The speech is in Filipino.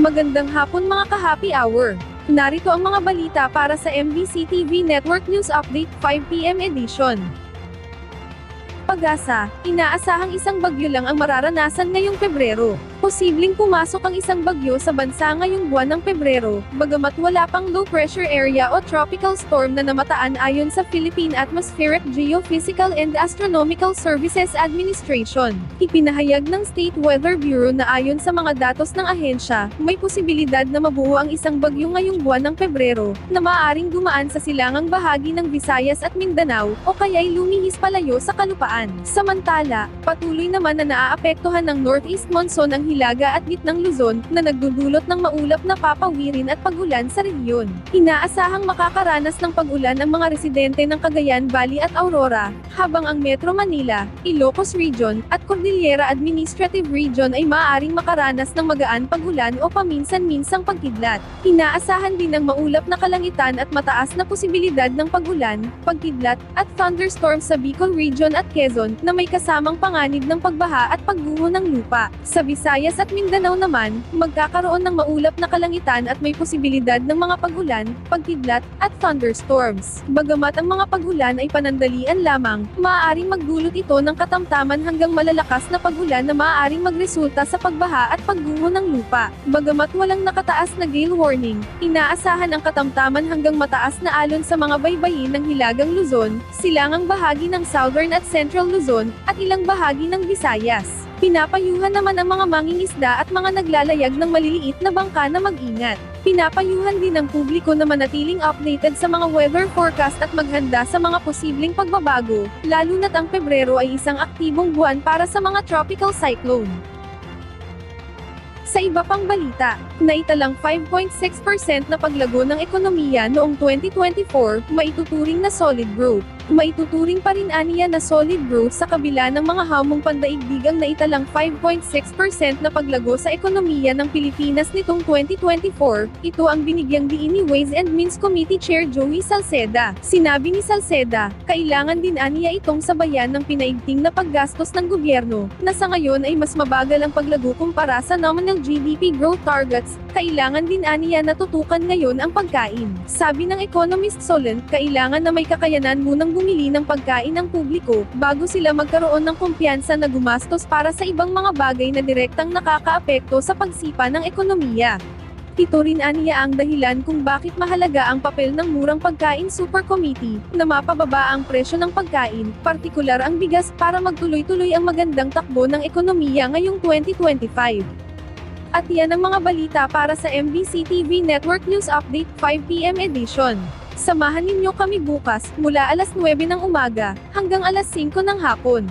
Magandang hapon mga ka-happy hour. Narito ang mga balita para sa MBC TV Network News Update 5 PM edition. Pag-asa, inaasahang isang bagyo lang ang mararanasan ngayong Pebrero. Posibleng pumasok ang isang bagyo sa bansa ngayong buwan ng Pebrero, bagamat wala pang low pressure area o tropical storm na namataan ayon sa Philippine Atmospheric Geophysical and Astronomical Services Administration. Ipinahayag ng State Weather Bureau na ayon sa mga datos ng ahensya, may posibilidad na mabuo ang isang bagyo ngayong buwan ng Pebrero, na maaaring dumaan sa silangang bahagi ng Visayas at Mindanao, o kaya'y lumihis palayo sa kalupaan. Samantala, patuloy naman na naaapektuhan ng northeast monsoon ang Hilaga at Gitnang Luzon, na nagdudulot ng maulap na papawirin at pag-ulan sa rehiyon. Inaasahang makakaranas ng pag-ulan ang mga residente ng Cagayan Valley at Aurora, habang ang Metro Manila, Ilocos Region, at Cordillera Administrative Region ay maaaring makaranas ng magaan pag-ulan o paminsan-minsang pagkidlat. Inaasahan din ng maulap na kalangitan at mataas na posibilidad ng pag-ulan, pagkidlat, at thunderstorms sa Bicol Region at Quezon, na may kasamang panganib ng pagbaha at pagguho ng lupa. Sa Visayas at Mindanao naman, magkakaroon ng maulap na kalangitan at may posibilidad ng mga pag-ulan, pagkidlat, at thunderstorms. Bagamat ang mga pag-ulan ay panandalian lamang, maaaring magdulot ito ng katamtaman hanggang malalakas na pag-ulan na maaaring magresulta sa pagbaha at pagguho ng lupa. Bagamat walang nakataas na gale warning, inaasahan ang katamtaman hanggang mataas na alon sa mga baybayin ng Hilagang Luzon, silangang bahagi ng Southern at Central Luzon, at ilang bahagi ng Visayas. Pinapayuhan naman ang mga mangingisda at mga naglalayag ng maliliit na bangka na mag-ingat. Pinapayuhan din ang publiko na manatiling updated sa mga weather forecast at maghanda sa mga posibleng pagbabago, lalo na't ang Pebrero ay isang aktibong buwan para sa mga tropical cyclone. Sa iba pang balita, naitalang 5.6% na paglago ng ekonomiya noong 2024, maituturing na solid growth. Maituturing pa rin aniya na solid growth sa kabila ng mga hamong pandaigdigang naitalang 5.6% na paglago sa ekonomiya ng Pilipinas nitong 2024, ito ang binigyang diin ni Ways and Means Committee Chair Joey Salceda. Sinabi ni Salceda, kailangan din aniya itong sabayan ng pinaigting na paggastos ng gobyerno, na sa ngayon ay mas mabagal ang paglago kumpara sa nominal GDP growth targets, kailangan din aniya na tutukan ngayon ang pagkain. Sabi ng economist Solent, kailangan na may kakayanan munang bumili ng pagkain ang publiko, bago sila magkaroon ng kumpiyansa na gumastos para sa ibang mga bagay na direktang nakakaapekto sa pagsipa ng ekonomiya. Ito rin aniya ang dahilan kung bakit mahalaga ang papel ng Murang Pagkain Super Committee, na mapababa ang presyo ng pagkain, partikular ang bigas, para magtuloy-tuloy ang magandang takbo ng ekonomiya ngayong 2025. At yan ang mga balita para sa MBC TV Network News Update 5 PM edition. Samahan ninyo kami bukas, mula alas 9 ng umaga, hanggang alas 5 ng hapon.